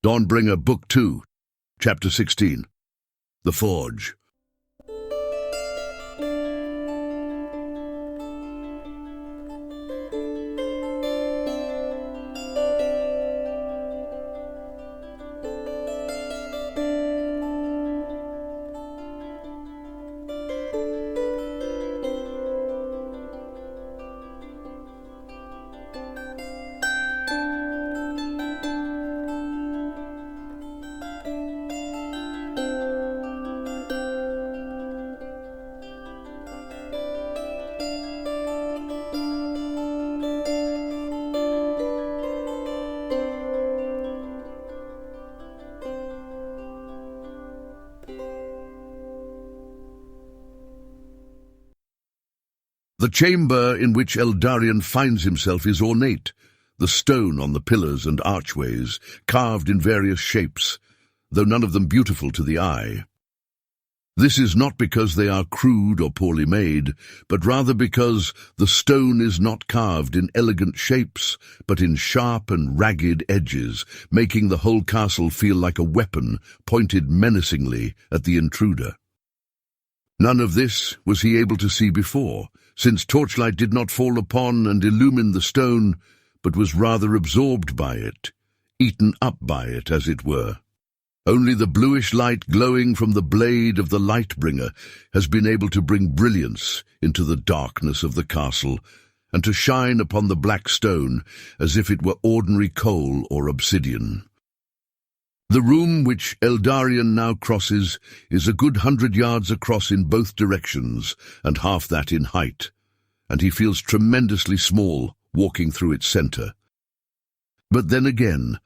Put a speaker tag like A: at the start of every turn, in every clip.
A: Dawnbringer, Book 2, Chapter 16. The Forge. The chamber in which Eldarion finds himself is ornate, the stone on the pillars and archways, carved in various shapes, though none of them beautiful to the eye. This is not because they are crude or poorly made, but rather because the stone is not carved in elegant shapes, but in sharp and ragged edges, making the whole castle feel like a weapon pointed menacingly at the intruder. None of this was he able to see before, since torchlight did not fall upon and illumine the stone, but was rather absorbed by it, eaten up by it, as it were. Only the bluish light glowing from the blade of the Lightbringer has been able to bring brilliance into the darkness of the castle, and to shine upon the black stone as if it were ordinary coal or obsidian. The room which Eldarion now crosses is a good 100 yards across in both directions, and half that in height, and he feels tremendously small walking through its centre. But then again,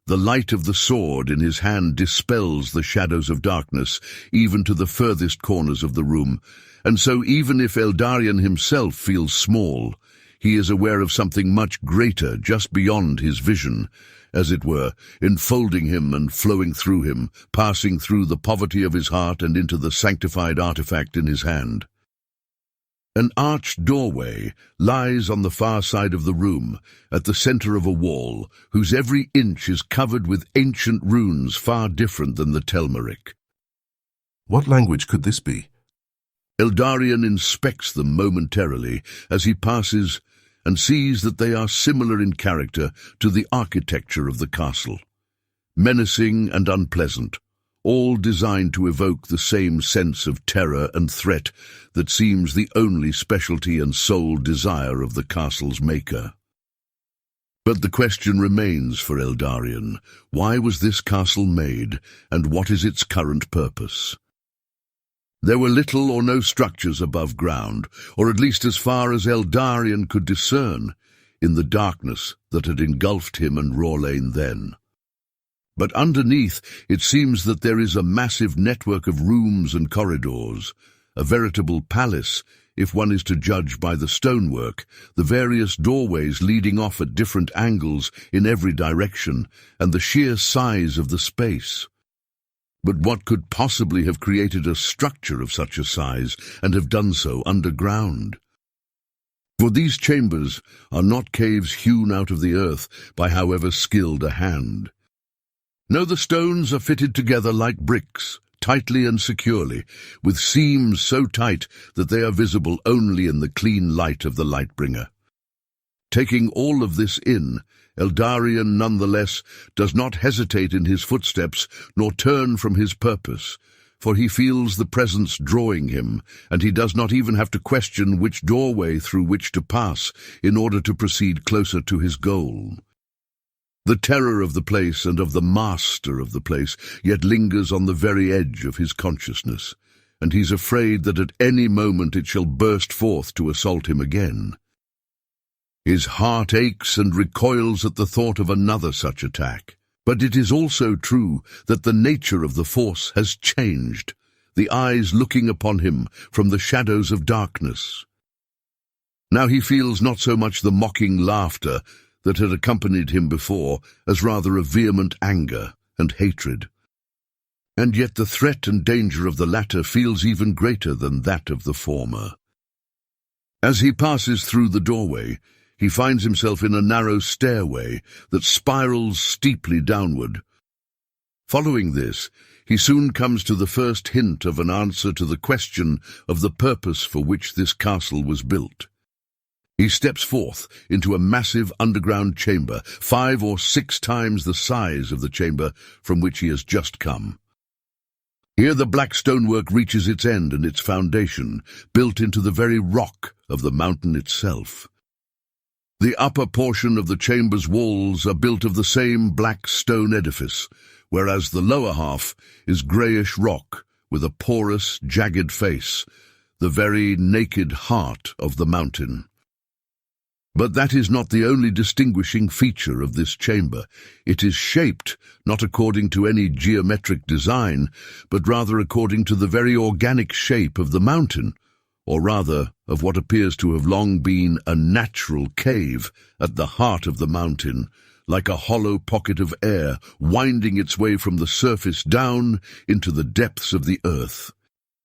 A: the light of the sword in his hand dispels the shadows of darkness, even to the furthest corners of the room, and so even if Eldarion himself feels small, he is aware of something much greater just beyond his vision, as it were, enfolding him and flowing through him, passing through the poverty of his heart and into the sanctified artifact in his hand. An arched doorway lies on the far side of the room, at the center of a wall, whose every inch is covered with ancient runes far different than the Telmeric.
B: What language could this be?
A: Eldarion inspects them momentarily as he passes and sees that they are similar in character to the architecture of the castle. Menacing and unpleasant, all designed to evoke the same sense of terror and threat that seems the only specialty and sole desire of the castle's maker. But the question remains for Eldarion: why was this castle made, and what is its current purpose? There were little or no structures above ground, or at least as far as Eldarion could discern, in the darkness that had engulfed him and Rorlane then. But underneath, it seems that there is a massive network of rooms and corridors, a veritable palace, if one is to judge by the stonework, the various doorways leading off at different angles in every direction, and the sheer size of the space. But what could possibly have created a structure of such a size, and have done so underground? For these chambers are not caves hewn out of the earth by however skilled a hand. No, the stones are fitted together like bricks, tightly and securely, with seams so tight that they are visible only in the clean light of the Lightbringer. Taking all of this in, Eldarion nonetheless does not hesitate in his footsteps nor turn from his purpose, for he feels the presence drawing him, and he does not even have to question which doorway through which to pass in order to proceed closer to his goal. The terror of the place and of the master of the place yet lingers on the very edge of his consciousness, and he's afraid that at any moment it shall burst forth to assault him again. His heart aches and recoils at the thought of another such attack. But it is also true that the nature of the force has changed, the eyes looking upon him from the shadows of darkness. Now he feels not so much the mocking laughter that had accompanied him before, as rather a vehement anger and hatred. And yet the threat and danger of the latter feels even greater than that of the former. As he passes through the doorway, he finds himself in a narrow stairway that spirals steeply downward, Following this, he soon comes to the first hint of an answer to the question of the purpose for which this castle was built. He steps forth into a massive underground chamber, 5 or 6 times the size of the chamber from which he has just come. Here the black stonework reaches its end and its foundation, built into the very rock of the mountain itself. The upper portion of the chamber's walls are built of the same black stone edifice, whereas the lower half is greyish rock with a porous, jagged face, the very naked heart of the mountain. But that is not the only distinguishing feature of this chamber. It is shaped not according to any geometric design, but rather according to the very organic shape of the mountain, or rather of what appears to have long been a natural cave at the heart of the mountain, like a hollow pocket of air winding its way from the surface down into the depths of the earth,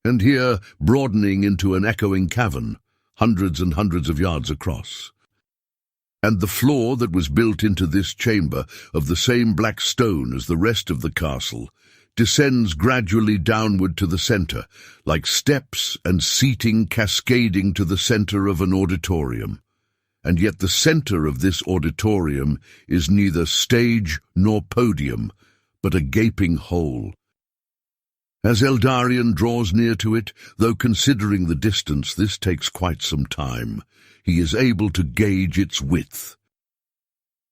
A: and here broadening into an echoing cavern, hundreds and hundreds of yards across. And the floor that was built into this chamber, of the same black stone as the rest of the castle, descends gradually downward to the centre, like steps and seating cascading to the centre of an auditorium. And yet the centre of this auditorium is neither stage nor podium, but a gaping hole. As Eldarion draws near to it, though considering the distance this takes quite some time, he is able to gauge its width.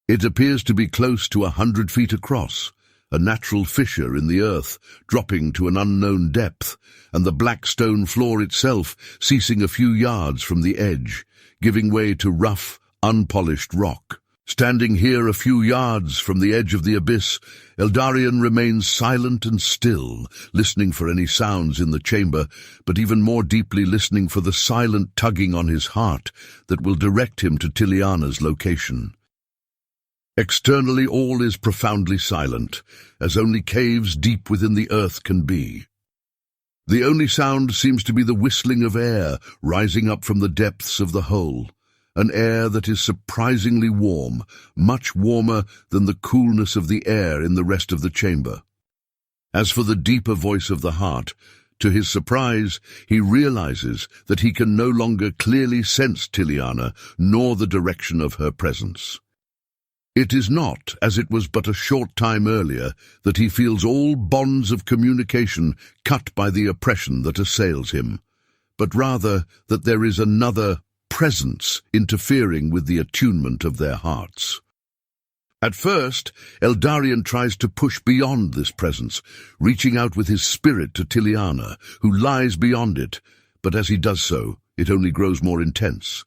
A: It appears to be close to 100 feet across, a natural fissure in the earth dropping to an unknown depth, and the black stone floor itself ceasing a few yards from the edge, giving way to rough, unpolished rock. Standing here a few yards from the edge of the abyss, Eldarion remains silent and still, listening for any sounds in the chamber, but even more deeply listening for the silent tugging on his heart that will direct him to Tiliana's location. Externally all is profoundly silent, as only caves deep within the earth can be. The only sound seems to be the whistling of air rising up from the depths of the hole, an air that is surprisingly warm, much warmer than the coolness of the air in the rest of the chamber. As for the deeper voice of the heart, to his surprise, he realizes that he can no longer clearly sense Tiliana, nor the direction of her presence. It is not, as it was but a short time earlier, that he feels all bonds of communication cut by the oppression that assails him, but rather that there is another presence interfering with the attunement of their hearts. At first, Eldarion tries to push beyond this presence, reaching out with his spirit to Tiliana, who lies beyond it, but as he does so, it only grows more intense.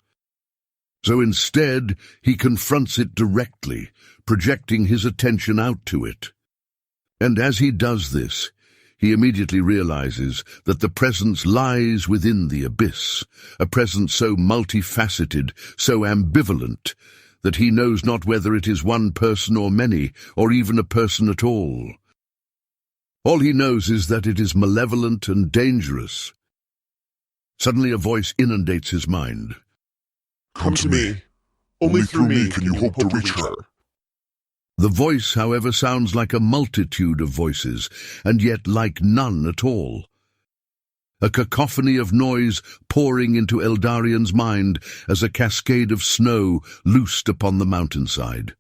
A: So instead, he confronts it directly, projecting his attention out to it. And as he does this, he immediately realizes that the presence lies within the abyss, a presence so multifaceted, so ambivalent, that he knows not whether it is one person or many, or even a person at all. All he knows is that it is malevolent and dangerous. Suddenly a voice inundates his mind.
C: Come to me. Only through me can you hope to reach her.
A: The voice, however, sounds like a multitude of voices, and yet like none at all. A cacophony of noise pouring into Eldarion's mind as a cascade of snow loosed upon the mountainside.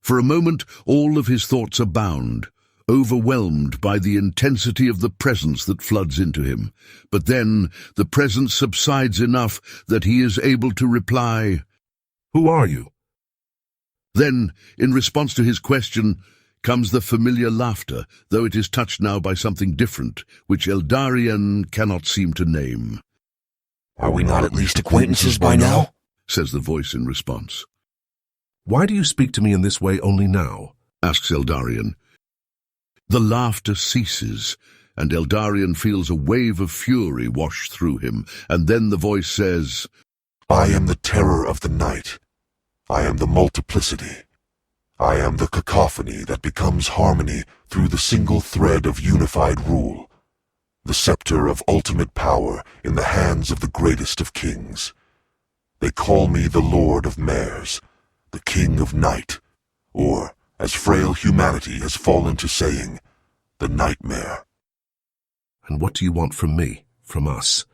A: For a moment, all of his thoughts are bound, overwhelmed by the intensity of the presence that floods into him. But then the presence subsides enough that he is able to reply,
B: Who are you?
A: Then, in response to his question, comes the familiar laughter, though it is touched now by something different, which Eldarion cannot seem to name.
D: Are we not at least acquaintances by now?
A: Says the voice in response.
B: Why do you speak to me in this way only now?
A: Asks Eldarion. The laughter ceases, and Eldarion feels a wave of fury wash through him, and then the voice says,
C: I am the terror of the night. I am the multiplicity. I am the cacophony that becomes harmony through the single thread of unified rule, the scepter of ultimate power in the hands of the greatest of kings. They call me the Lord of Mares, the King of Night, or, as frail humanity has fallen to saying, the nightmare.
B: And what do you want from me, from us?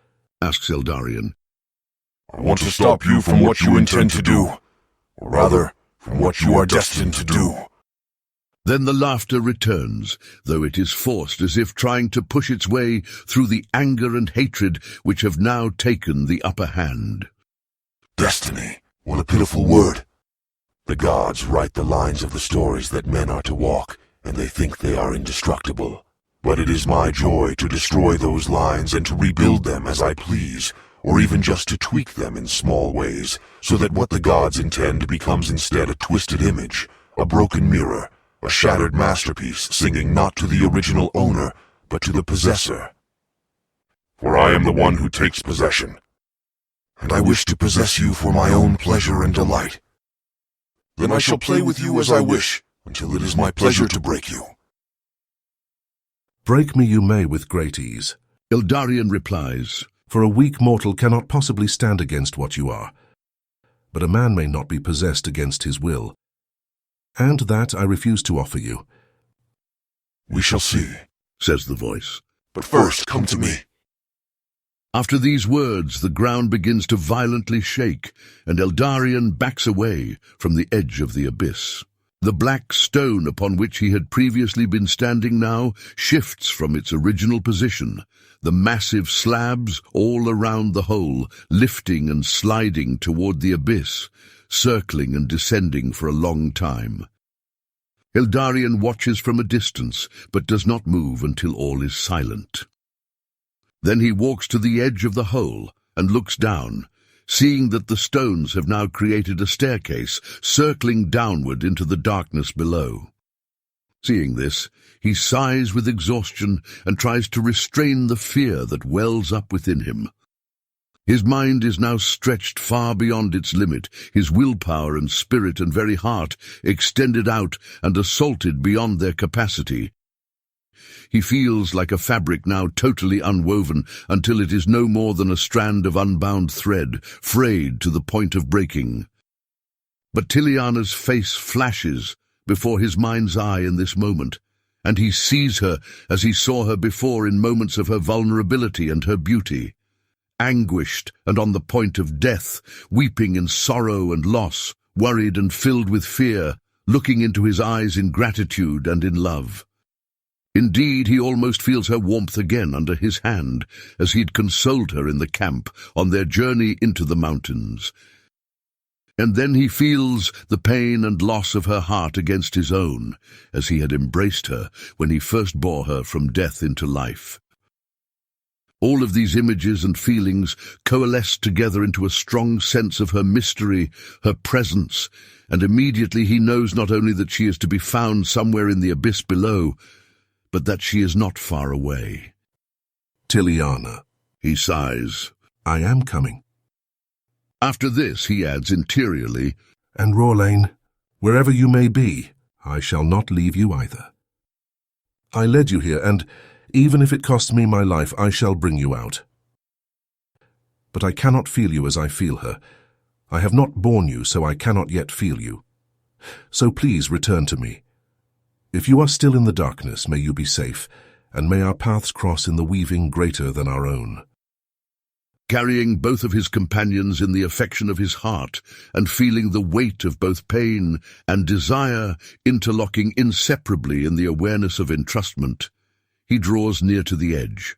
A: Asks Eldarion.
C: I want to stop you from what you intend to do, or rather, from what you are destined to do.
A: Then the laughter returns, though it is forced, as if trying to push its way through the anger and hatred which have now taken the upper hand.
C: Destiny, what a pitiful word. The gods write the lines of the stories that men are to walk, and they think they are indestructible. But it is my joy to destroy those lines and to rebuild them as I please, or even just to tweak them in small ways, so that what the gods intend becomes instead a twisted image, a broken mirror, a shattered masterpiece singing not to the original owner, but to the possessor. For I am the one who takes possession, and I wish to possess you for my own pleasure and delight. Then I shall play with you as I wish, until it is my pleasure to break you.
B: Break me you may with great ease.
A: Eldarion replies,
B: For a weak mortal cannot possibly stand against what you are. But a man may not be possessed against his will. And that I refuse to offer you.
C: We shall see,
A: says the voice.
C: But first, come to me.
A: After these words, the ground begins to violently shake, and Eldarion backs away from the edge of the abyss. The black stone upon which he had previously been standing now shifts from its original position, the massive slabs all around the hole, lifting and sliding toward the abyss, circling and descending for a long time. Eldarion watches from a distance, but does not move until all is silent. Then he walks to the edge of the hole and looks down, seeing that the stones have now created a staircase circling downward into the darkness below. Seeing this, he sighs with exhaustion and tries to restrain the fear that wells up within him. His mind is now stretched far beyond its limit, his willpower and spirit and very heart extended out and assaulted beyond their capacity. He feels like a fabric now totally unwoven until it is no more than a strand of unbound thread, frayed to the point of breaking. But Tiliana's face flashes before his mind's eye in this moment, and he sees her as he saw her before in moments of her vulnerability and her beauty. Anguished and on the point of death, weeping in sorrow and loss, worried and filled with fear, looking into his eyes in gratitude and in love. Indeed, he almost feels her warmth again under his hand, as he'd consoled her in the camp on their journey into the mountains. And then he feels the pain and loss of her heart against his own, as he had embraced her when he first bore her from death into life. All of these images and feelings coalesce together into a strong sense of her mystery, her presence, and immediately he knows not only that she is to be found somewhere in the abyss below, but that she is not far away.
B: Tiliana,
A: he sighs.
B: I am coming.
A: After this, he adds interiorly,
B: And Rorlane, wherever you may be, I shall not leave you either. I led you here, and even if it costs me my life, I shall bring you out. But I cannot feel you as I feel her. I have not borne you, so I cannot yet feel you. So please return to me. If you are still in the darkness, may you be safe, and may our paths cross in the weaving greater than our own.
A: Carrying both of his companions in the affection of his heart, and feeling the weight of both pain and desire interlocking inseparably in the awareness of entrustment, he draws near to the edge.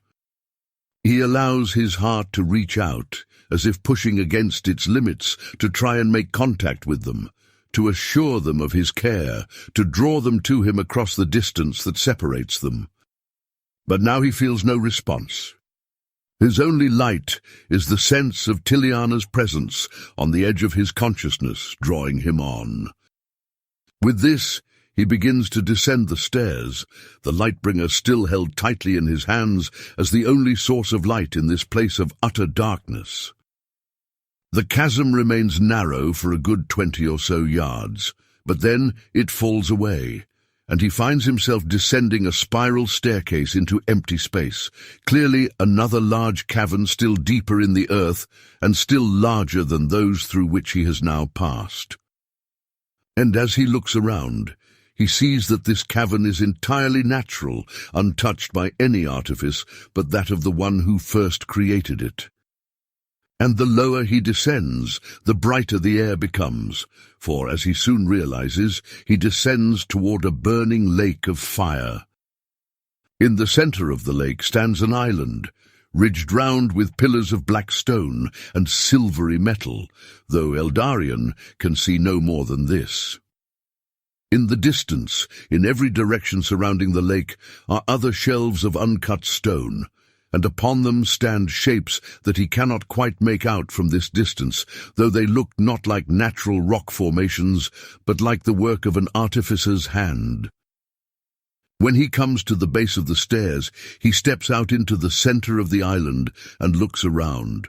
A: He allows his heart to reach out, as if pushing against its limits, to try and make contact with them, to assure them of his care, to draw them to him across the distance that separates them. But now he feels no response. His only light is the sense of Tiliana's presence on the edge of his consciousness, drawing him on. With this, he begins to descend the stairs, the Lightbringer still held tightly in his hands as the only source of light in this place of utter darkness. The chasm remains narrow for a good 20 or so yards, but then it falls away, and he finds himself descending a spiral staircase into empty space, clearly another large cavern still deeper in the earth and still larger than those through which he has now passed. And as he looks around, He sees that this cavern is entirely natural, untouched by any artifice but that of the one who first created it. And the lower he descends, the brighter the air becomes, for, as he soon realizes, he descends toward a burning lake of fire. In the center of the lake stands an island, ridged round with pillars of black stone and silvery metal, though Eldarion can see no more than this. In the distance, in every direction surrounding the lake, are other shelves of uncut stone, and upon them stand shapes that he cannot quite make out from this distance, though they look not like natural rock formations, but like the work of an artificer's hand. When he comes to the base of the stairs, he steps out into the center of the island and looks around.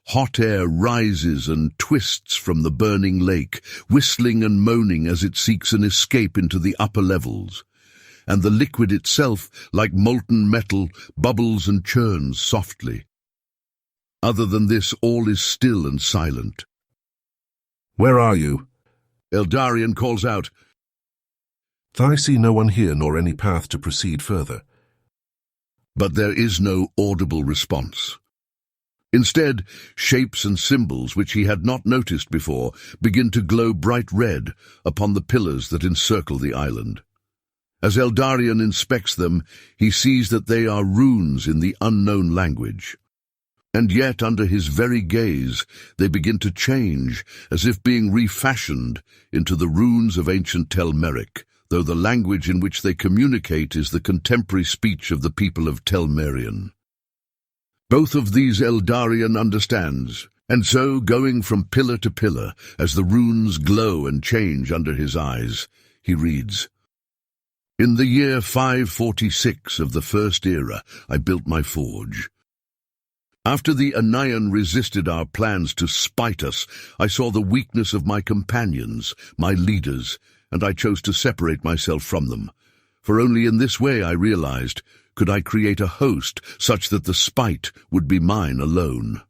A: Hot air rises and twists from the burning lake, whistling and moaning as it seeks an escape into the upper levels. And the liquid itself, like molten metal, bubbles and churns softly. Other than this, all is still and silent.
B: "Where are you?"
A: Eldarion calls out.
B: "I see no one here nor any path to proceed further."
A: But there is no audible response. Instead, shapes and symbols which he had not noticed before begin to glow bright red upon the pillars that encircle the island. As Eldarion inspects them, he sees that they are runes in the unknown language. And yet, under his very gaze, they begin to change, as if being refashioned into the runes of ancient Tel Meric, though the language in which they communicate is the contemporary speech of the people of Tel Merian. Both of these Eldarion understands, and so, going from pillar to pillar, as the runes glow and change under his eyes, he reads, "In the year 546 of the First Era, I built my forge. After the Anayan resisted our plans to spite us, I saw the weakness of my companions, my leaders, and I chose to separate myself from them. For only in this way, I realized, could I create a host such that the spite would be mine alone.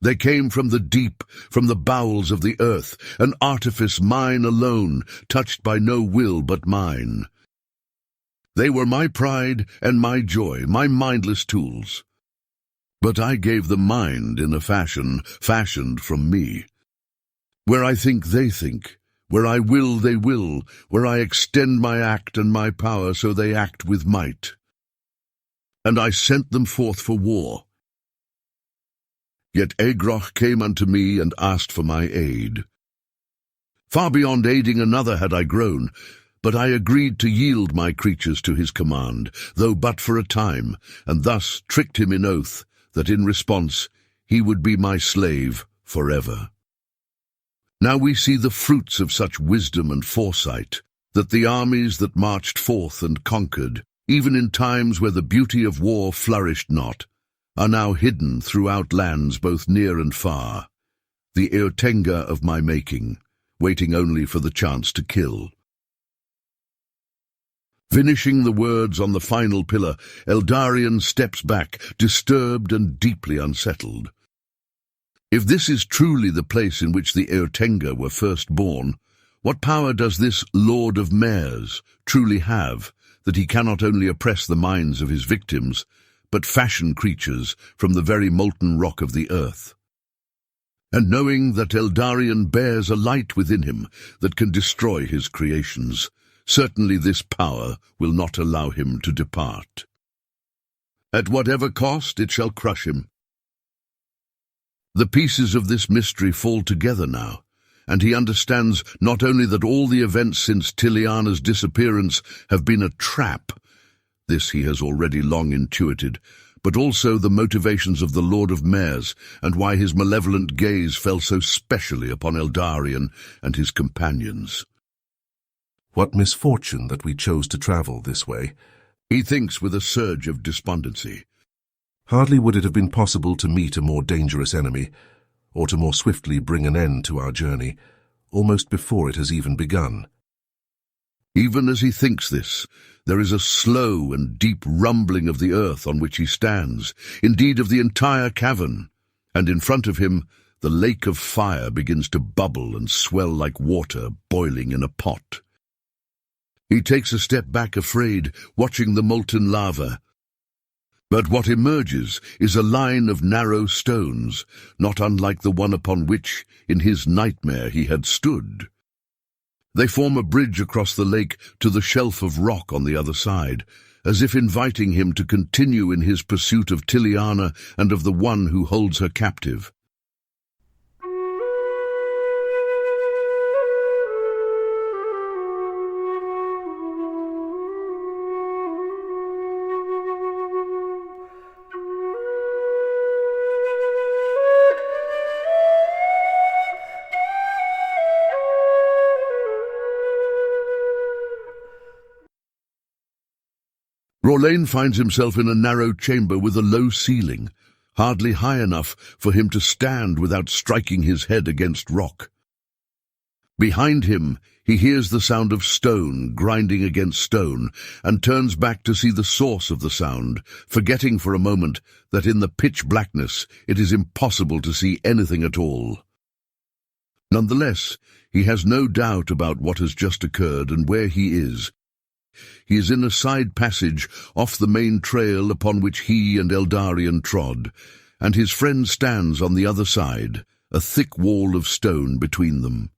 A: They came from the deep, from the bowels of the earth, an artifice mine alone, touched by no will but mine. They were my pride and my joy, my mindless tools. But I gave them mind in a fashion fashioned from me. Where I think they think, where I will they will, where I extend my act and my power, so they act with might. And I sent them forth for war. Yet Agroch came unto me and asked for my aid. Far beyond aiding another had I grown, but I agreed to yield my creatures to his command, though but for a time, and thus tricked him in oath that in response he would be my slave forever. Now we see the fruits of such wisdom and foresight, that the armies that marched forth and conquered, even in times where the beauty of war flourished not, are now hidden throughout lands both near and far, the Eotenga of my making, waiting only for the chance to kill. Finishing the words on the final pillar, Eldarion steps back, disturbed and deeply unsettled. If this is truly the place in which the Eotenga were first born, what power does this Lord of Mares truly have, that he cannot only oppress the minds of his victims, but fashion creatures from the very molten rock of the earth? And knowing that Eldarion bears a light within him that can destroy his creations, certainly this power will not allow him to depart. At whatever cost, it shall crush him. The pieces of this mystery fall together now, and he understands not only that all the events since Tiliana's disappearance have been a trap, this he has already long intuited, but also the motivations of the Lord of Mares and why his malevolent gaze fell so specially upon Eldarion and his companions.
B: What misfortune that we chose to travel this way,
A: he thinks with a surge of despondency.
B: Hardly would it have been possible to meet a more dangerous enemy, or to more swiftly bring an end to our journey, almost before it has even begun.
A: Even as he thinks this, there is a slow and deep rumbling of the earth on which he stands, indeed of the entire cavern, and in front of him the lake of fire begins to bubble and swell like water boiling in a pot. He takes a step back afraid, watching the molten lava. But what emerges is a line of narrow stones, not unlike the one upon which, in his nightmare, he had stood. They form a bridge across the lake to the shelf of rock on the other side, as if inviting him to continue in his pursuit of Tiliana and of the one who holds her captive. R'hllane finds himself in a narrow chamber with a low ceiling, hardly high enough for him to stand without striking his head against rock. Behind him, he hears the sound of stone grinding against stone and turns back to see the source of the sound, forgetting for a moment that in the pitch blackness it is impossible to see anything at all. Nonetheless, he has no doubt about what has just occurred and where he is. He is in a side passage off the main trail upon which he and Eldarion trod, and his friend stands on the other side, a thick wall of stone between them.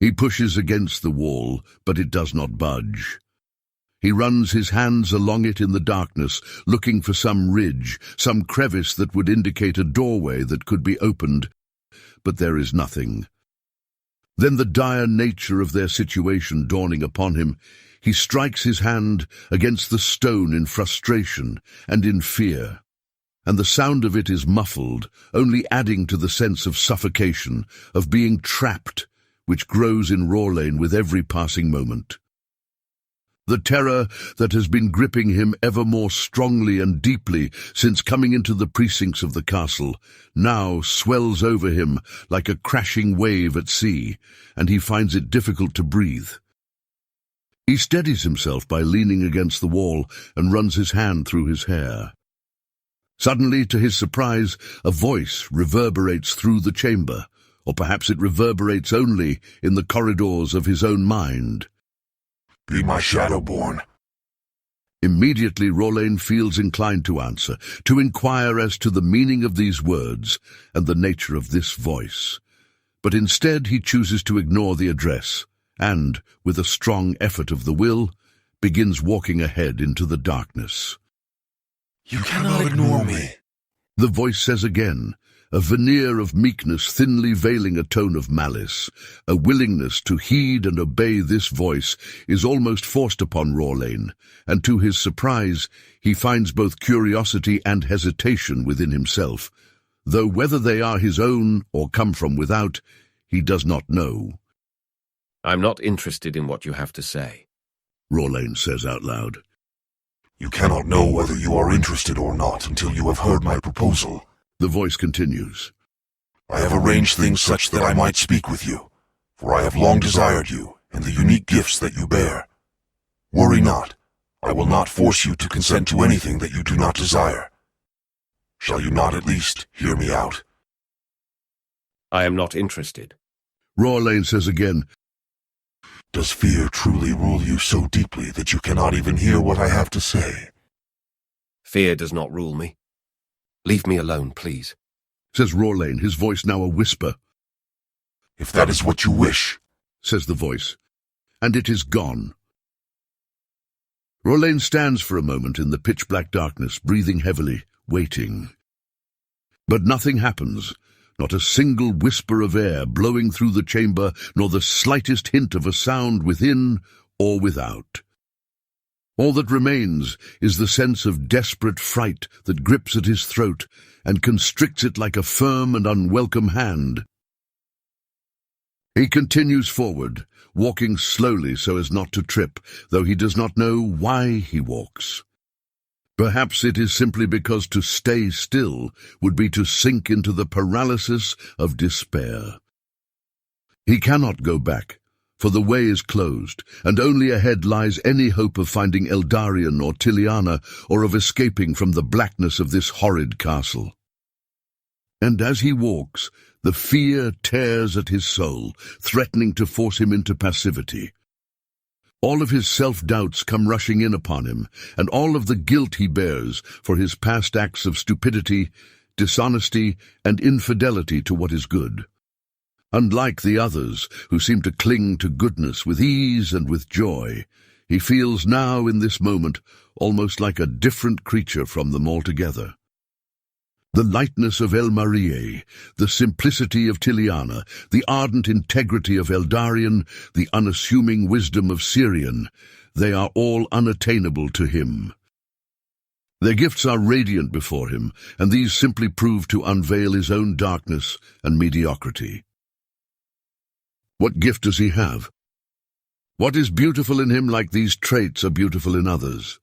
A: He pushes against the wall, but it does not budge. He runs his hands along it in the darkness, looking for some ridge, some crevice that would indicate a doorway that could be opened, but there is nothing. Then the dire nature of their situation dawning upon him, he strikes his hand against the stone in frustration and in fear, and the sound of it is muffled, only adding to the sense of suffocation, of being trapped, which grows in R'hllane with every passing moment. The terror that has been gripping him ever more strongly and deeply since coming into the precincts of the castle now swells over him like a crashing wave at sea, and he finds it difficult to breathe. He steadies himself by leaning against the wall and runs his hand through his hair. Suddenly, to his surprise, a voice reverberates through the chamber, or perhaps it reverberates only in the corridors of his own mind.
C: Be my Shadowborn.
A: Immediately R'hllane feels inclined to answer, to inquire as to the meaning of these words and the nature of this voice. But instead he chooses to ignore the address, and, with a strong effort of the will, begins walking ahead into the darkness.
C: You cannot ignore me,
A: the voice says again, a veneer of meekness thinly veiling a tone of malice. A willingness to heed and obey this voice is almost forced upon R'hllane, and to his surprise he finds both curiosity and hesitation within himself, though whether they are his own or come from without, he does not know.
E: I'm not interested in what you have to say,
A: R'hllane says out loud.
C: You cannot know whether you are interested or not until you have heard my proposal.
A: The voice continues.
C: I have arranged things such that I might speak with you, for I have long desired you and the unique gifts that you bear. Worry not, I will not force you to consent to anything that you do not desire. Shall you not at least hear me out?
E: I am not interested,
A: R'hllane says again.
C: Does fear truly rule you so deeply that you cannot even hear what I have to say?
E: Fear does not rule me. Leave me alone, please,
A: says R'hllane, his voice now a whisper.
C: If that is what you wish,
A: says the voice, and it is gone. R'hllane stands for a moment in the pitch-black darkness, breathing heavily, waiting. But nothing happens. Not a single whisper of air blowing through the chamber, nor the slightest hint of a sound within or without. All that remains is the sense of desperate fright that grips at his throat and constricts it like a firm and unwelcome hand. He continues forward, walking slowly so as not to trip, though he does not know why he walks. Perhaps it is simply because to stay still would be to sink into the paralysis of despair. He cannot go back, for the way is closed, and only ahead lies any hope of finding Eldarion or Tiliana, or of escaping from the blackness of this horrid castle. And as he walks, the fear tears at his soul, threatening to force him into passivity. All of his self-doubts come rushing in upon him, and all of the guilt he bears for his past acts of stupidity, dishonesty, and infidelity to what is good. Unlike the others, who seem to cling to goodness with ease and with joy, he feels now in this moment almost like a different creature from them altogether. The lightness of El Marie, the simplicity of Tiliana, the ardent integrity of Eldarion, the unassuming wisdom of Syrian, they are all unattainable to him. Their gifts are radiant before him, and these simply prove to unveil his own darkness and mediocrity. What gift does he have? What is beautiful in him like these traits are beautiful in others?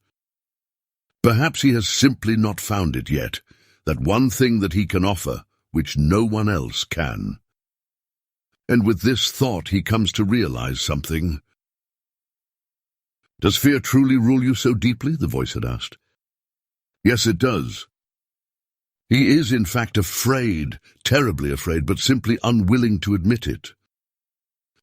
A: Perhaps he has simply not found it yet, that one thing that he can offer, which no one else can. And with this thought he comes to realize something. "Does fear truly rule you so deeply?" the voice had asked. "Yes, it does." He is in fact afraid, terribly afraid, but simply unwilling to admit it.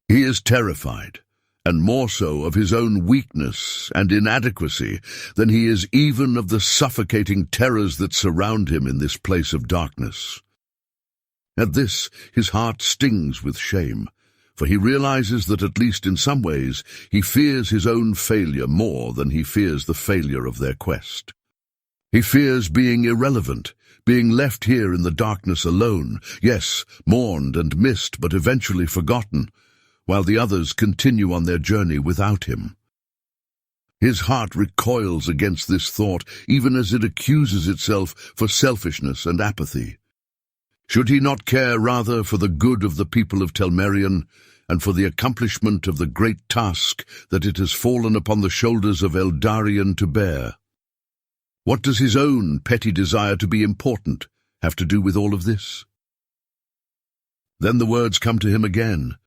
A: He is terrified, and more so of his own weakness and inadequacy than he is even of the suffocating terrors that surround him in this place of darkness. At this, his heart stings with shame, for he realizes that at least in some ways he fears his own failure more than he fears the failure of their quest. He fears being irrelevant, being left here in the darkness alone, yes, mourned and missed, but eventually forgotten, while the others continue on their journey without him. His heart recoils against this thought, even as it accuses itself for selfishness and apathy. Should he not care rather for the good of the people of Telmerion, and for the accomplishment of the great task that it has fallen upon the shoulders of Eldarion to bear? What does his own petty desire to be important have to do with all of this? Then the words come to him again.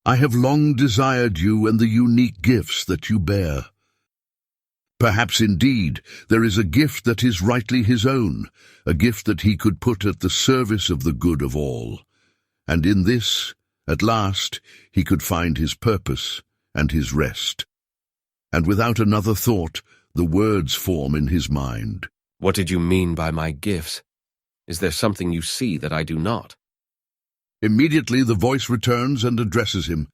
A: "I have long desired you and the unique gifts that you bear." Perhaps indeed there is a gift that is rightly his own, a gift that he could put at the service of the good of all. And in this, at last, he could find his purpose and his rest. And without another thought, the words form in his mind.
E: What did you mean by my gifts? Is there something you see that I do not?
A: Immediately the voice returns and addresses him.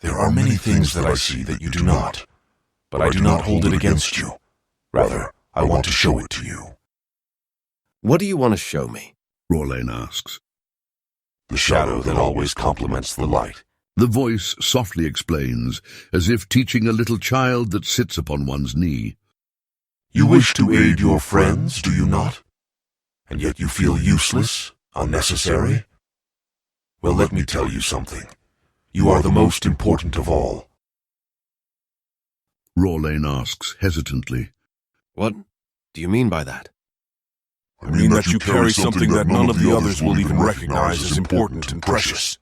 C: There are many things that I see that you do not, but I do not hold it against you. Rather, I want to show it to you.
E: What do you want to show me?
A: Rorlane asks.
C: The shadow that always complements the light.
A: The voice softly explains, as if teaching a little child that sits upon one's knee.
C: You wish to aid your friends, do you not? And yet you feel useless, unnecessary? Well, let me tell you something. You are the most important of all.
A: Rorlane asks hesitantly.
E: What do you mean by that?
C: I mean that you carry something that none of the others will even recognize as important and precious.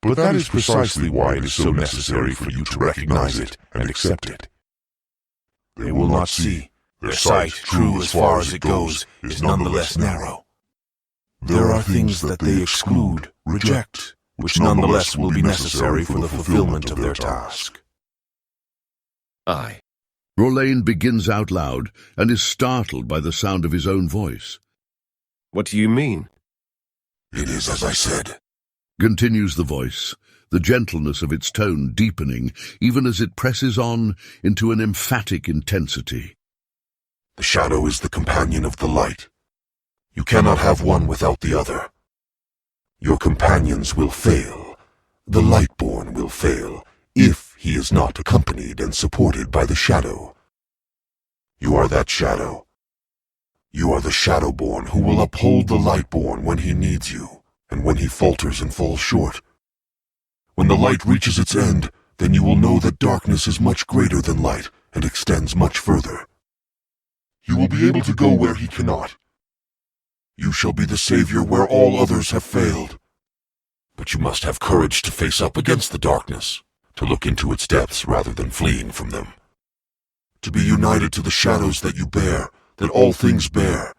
C: But that is precisely why it is so necessary for you to recognize it and accept it. They will not see. Their sight, true as far as it goes, is nonetheless narrow. There are things that they exclude, reject, which nonetheless will be necessary for the fulfillment of their task.
E: Aye.
A: Rorlane begins out loud and is startled by the sound of his own voice.
E: What do you mean?
C: It is as I said.
A: Continues the voice, the gentleness of its tone deepening even as it presses on into an emphatic intensity.
C: The shadow is the companion of the light. You cannot have one without the other. Your companions will fail. The Lightborn will fail, if he is not accompanied and supported by the shadow. You are that shadow. You are the Shadowborn who will uphold the Lightborn when he needs you, and when he falters and falls short. When the light reaches its end, then you will know that darkness is much greater than light and extends much further. You will be able to go where he cannot. You shall be the savior where all others have failed. But you must have courage to face up against the darkness, to look into its depths rather than fleeing from them. To be united to the shadows that you bear, that all things bear.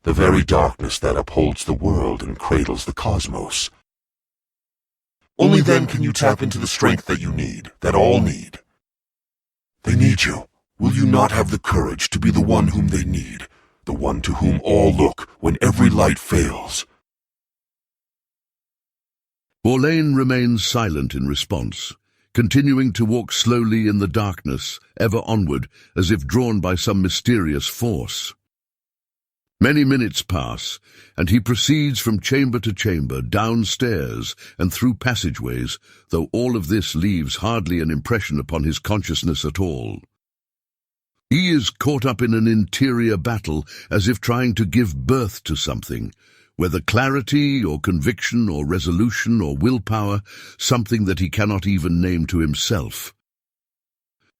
C: The very darkness that upholds the world and cradles the cosmos. Only then can you tap into the strength that you need, that all need, They need you. Will you not have the courage to be the one whom they need, the one to whom all look when every light fails?
A: Orlane remains silent in response, continuing to walk slowly in the darkness, ever onward, as if drawn by some mysterious force. Many minutes pass, and he proceeds from chamber to chamber, downstairs and through passageways, though all of this leaves hardly an impression upon his consciousness at all. He is caught up in an interior battle, as if trying to give birth to something, whether clarity or conviction or resolution or willpower, something that he cannot even name to himself.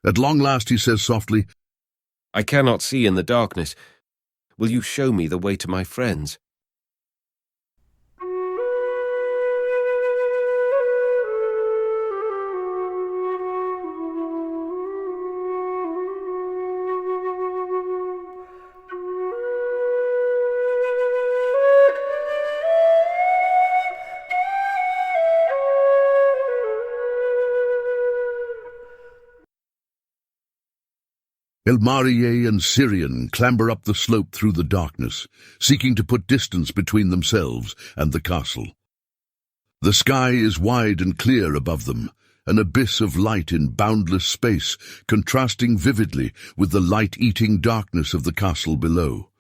A: At long last he says softly,
E: I cannot see in the darkness. Will you show me the way to my friends?
A: Elmarié and Syrian clamber up the slope through the darkness, seeking to put distance between themselves and the castle. The sky is wide and clear above them, an abyss of light in boundless space, contrasting vividly with the light-eating darkness of the castle below.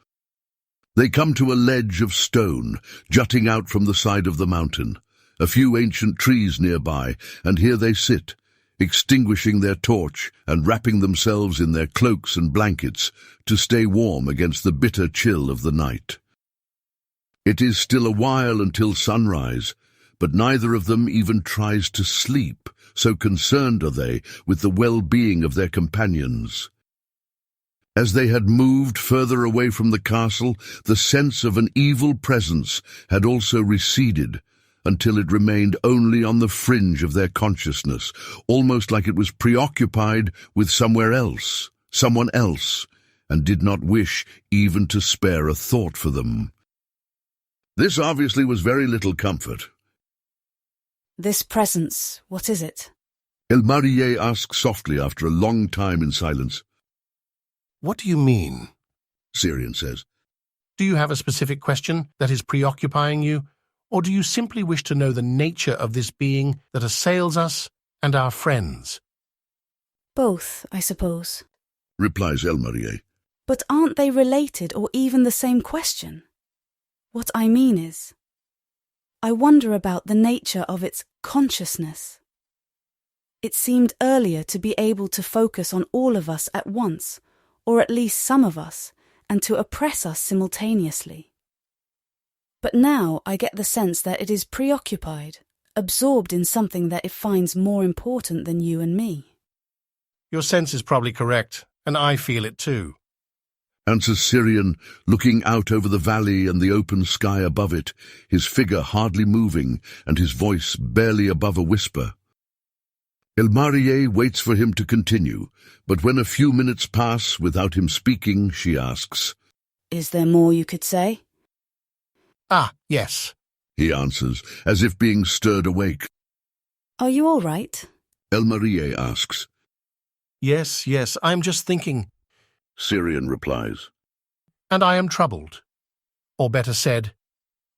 A: They come to a ledge of stone, jutting out from the side of the mountain, a few ancient trees nearby, and here they sit, extinguishing their torch and wrapping themselves in their cloaks and blankets to stay warm against the bitter chill of the night. It is still a while until sunrise, but neither of them even tries to sleep, so concerned are they with the well-being of their companions. As they had moved further away from the castle, the sense of an evil presence had also receded, until it remained only on the fringe of their consciousness, almost like it was preoccupied with someone else, and did not wish even to spare a thought for them. This obviously was very little comfort.
F: This presence, what is it?
A: Elmarié asks softly after a long time in silence.
G: What do you mean?
A: Syrian says.
G: Do you have a specific question that is preoccupying you? Or do you simply wish to know the nature of this being that assails us and our friends?
F: Both, I suppose,
A: replies Elmarié.
F: But aren't they related or even the same question? What I mean is, I wonder about the nature of its consciousness. It seemed earlier to be able to focus on all of us at once, or at least some of us, and to oppress us simultaneously. But now I get the sense that it is preoccupied, absorbed in something that it finds more important than you and me.
G: Your sense is probably correct, and I feel it too,
A: answers Syrian, looking out over the valley and the open sky above it, his figure hardly moving and his voice barely above a whisper. Elmarié waits for him to continue, but when a few minutes pass without him speaking, she asks,
F: Is there more you could say?
G: Ah, yes,
A: he answers, as if being stirred awake.
F: Are you all right?
A: Elmarié asks.
G: Yes, I'm just thinking.
A: Syrian replies.
G: And I am troubled. Or better said,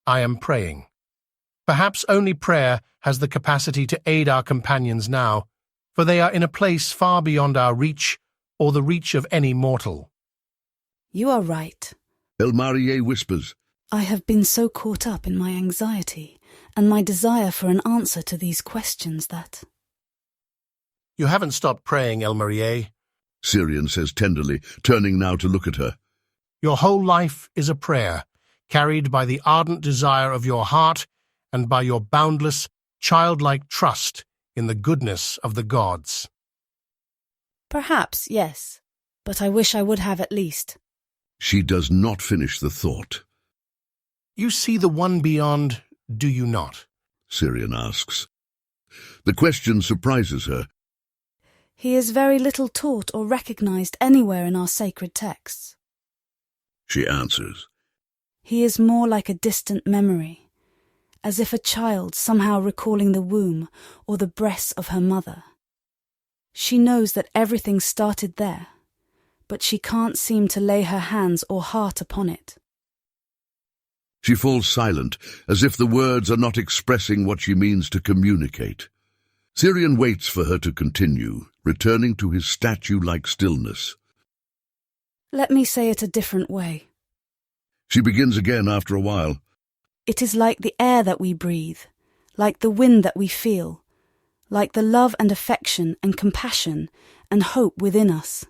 G: I am praying. Perhaps only prayer has the capacity to aid our companions now, for they are in a place far beyond our reach or the reach of any mortal.
F: You are right.
A: Elmarié whispers.
F: I have been so caught up in my anxiety and my desire for an answer to these questions that...
G: You haven't stopped praying, Elmarié,
A: Syrian says tenderly, turning now to look at her.
G: Your whole life is a prayer, carried by the ardent desire of your heart and by your boundless, childlike trust in the goodness of the gods.
F: Perhaps, yes, but I wish I would have at least.
A: She does not finish the thought.
G: You see the one beyond, do you not?
A: Syrian asks. The question surprises her.
F: He is very little taught or recognized anywhere in our sacred texts.
A: She answers.
F: He is more like a distant memory, as if a child somehow recalling the womb or the breasts of her mother. She knows that everything started there, but she can't seem to lay her hands or heart upon it.
A: She falls silent, as if the words are not expressing what she means to communicate. Syrian waits for her to continue, returning to his statue-like stillness.
F: Let me say it a different way.
A: She begins again after a while.
F: It is like the air that we breathe, like the wind that we feel, like the love and affection and compassion and hope within us.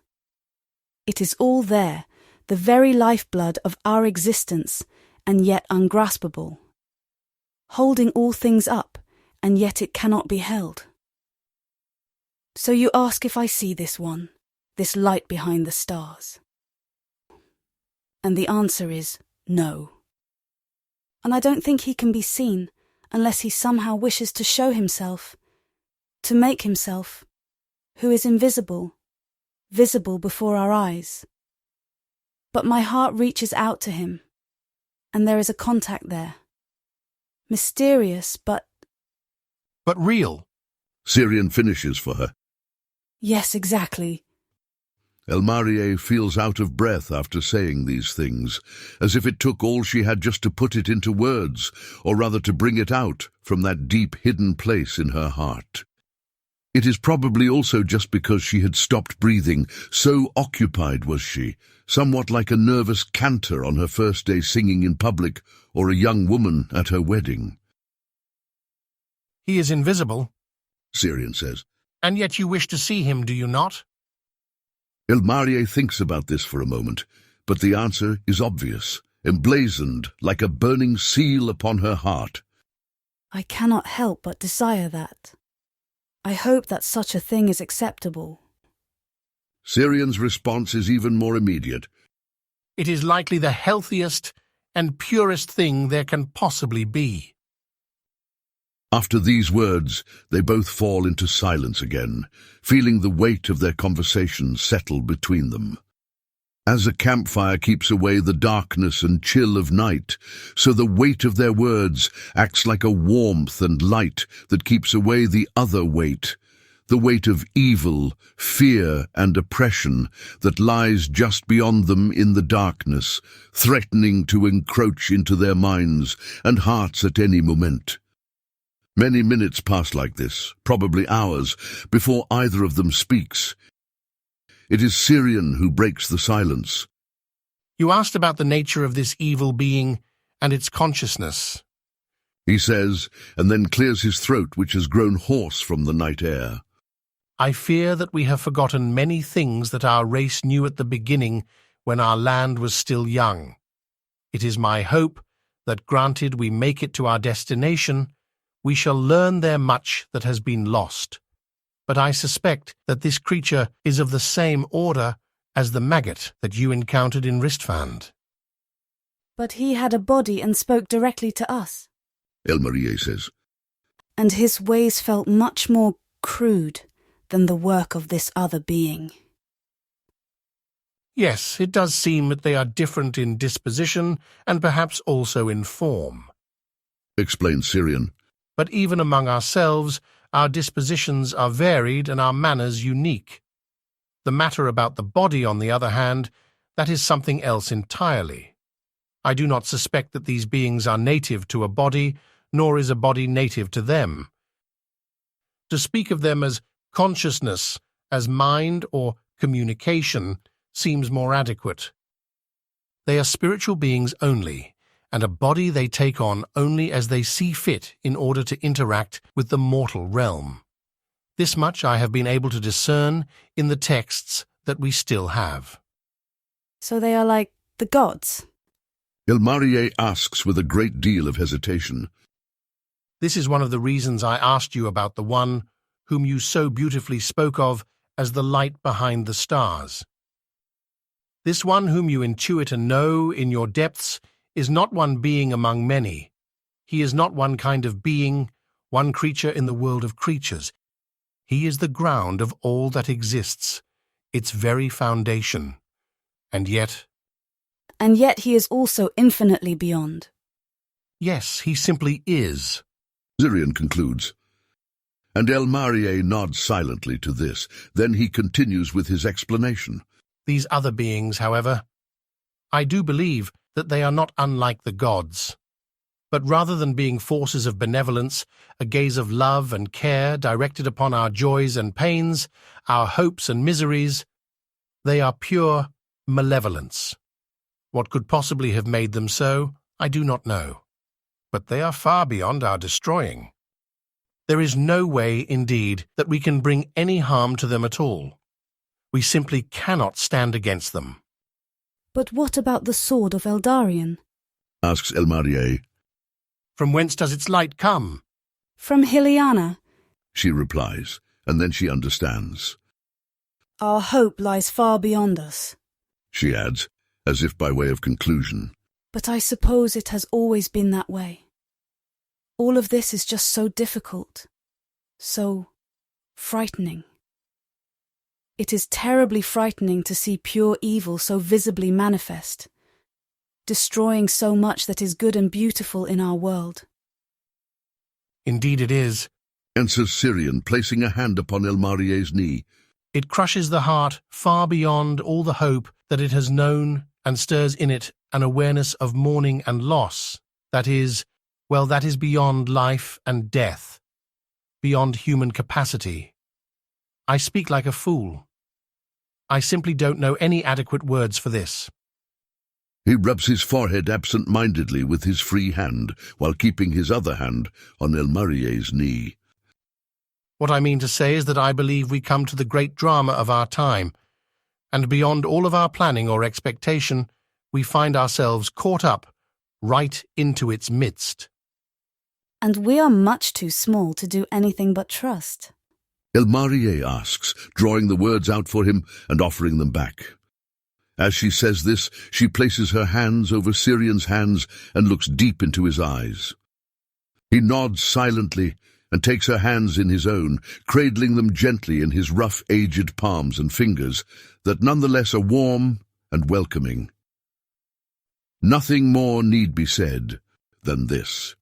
F: It is all there, the very lifeblood of our existence, and yet ungraspable. Holding all things up, and yet it cannot be held. So you ask if I see this one, this light behind the stars. And the answer is no. And I don't think he can be seen unless he somehow wishes to show himself, to make himself, who is invisible, visible before our eyes. But my heart reaches out to him, and there is a contact there. Mysterious, but
G: real.
A: Syrian finishes for her.
F: yes, exactly.
A: Elmarie feels out of breath after saying these things, as if it took all she had just to put it into words, or rather to bring it out from that deep hidden place in her heart. It is probably also just because she had stopped breathing, so occupied was she, somewhat like a nervous cantor on her first day singing in public, or a young woman at her wedding.
G: He is invisible,
A: Syrian says.
G: and yet you wish to see him, do you not?
A: Elmarie thinks about this for a moment, but the answer is obvious, emblazoned like a burning seal upon her heart.
F: I cannot help but desire that. I hope that such a thing is acceptable.
A: Syrian's response is even more immediate.
G: It is likely the healthiest and purest thing there can possibly be.
A: After these words, they both fall into silence again, feeling the weight of their conversation settle between them. As a campfire keeps away the darkness and chill of night, so the weight of their words acts like a warmth and light that keeps away the other weight, the weight of evil, fear, and oppression that lies just beyond them in the darkness, threatening to encroach into their minds and hearts at any moment. Many minutes pass like this, probably hours, before either of them speaks. It is Syrian who breaks the silence.
G: You asked about the nature of this evil being and its consciousness.
A: He says, and then clears his throat, which has grown hoarse from the night air.
G: I fear that we have forgotten many things that our race knew at the beginning when our land was still young. It is my hope that, granted we make it to our destination, we shall learn there much that has been lost. But I suspect that this creature is of the same order as the maggot that you encountered in Ristfand.
F: But he had a body and spoke directly to us.
A: Elmarie says.
F: And his ways felt much more crude than the work of this other being.
G: Yes, it does seem that they are different in disposition and perhaps also in form.
A: Explains Syrian.
G: But even among ourselves, our dispositions are varied and our manners unique. The matter about the body, on the other hand, that is something else entirely. I do not suspect that these beings are native to a body, nor is a body native to them. To speak of them as consciousness, as mind or communication, seems more adequate. They are spiritual beings only, and a body they take on only as they see fit in order to interact with the mortal realm. This much I have been able to discern in the texts that we still have.
F: So they are like the gods?
A: Elmarie asks with a great deal of hesitation.
G: This is one of the reasons I asked you about the one whom you so beautifully spoke of as the light behind the stars. This one whom you intuit and know in your depths is not one being among many. He is not one kind of being, one creature in the world of creatures. He is the ground of all that exists, its very foundation. And yet
F: he is also infinitely beyond.
G: Yes, he simply is.
A: Syrian concludes. And Elmarie nods silently to this. Then he continues with his explanation.
G: These other beings, however, I do believe that they are not unlike the gods, but rather than being forces of benevolence, a gaze of love and care directed upon our joys and pains, our hopes and miseries, they are pure malevolence. What could possibly have made them so, I do not know, but they are far beyond our destroying. There is no way, indeed, that we can bring any harm to them at all. We simply cannot stand against them.
F: But what about the sword of Eldarion?
A: Asks Elmarie.
G: From whence does its light come?
F: From Hyliana.
A: She replies, and then she understands.
F: Our hope lies far beyond us.
A: She adds, as if by way of conclusion.
F: But I suppose it has always been that way. All of this is just so difficult, so frightening. It is terribly frightening to see pure evil so visibly manifest, destroying so much that is good and beautiful in our world.
G: Indeed it is.
A: Answers Syrian, placing a hand upon Elmarie's knee.
G: It crushes the heart far beyond all the hope that it has known and stirs in it an awareness of mourning and loss that is beyond life and death, beyond human capacity. I speak like a fool. I simply don't know any adequate words for this.
A: He rubs his forehead absent-mindedly with his free hand, while keeping his other hand on Elmarie's knee.
G: What I mean to say is that I believe we come to the great drama of our time, and beyond all of our planning or expectation, we find ourselves caught up right into its midst.
F: And we are much too small to do anything but trust.
A: Elmarie asks, drawing the words out for him and offering them back. As she says this, she places her hands over Syrian's hands and looks deep into his eyes. He nods silently and takes her hands in his own, cradling them gently in his rough, aged palms and fingers that nonetheless are warm and welcoming. Nothing more need be said than this.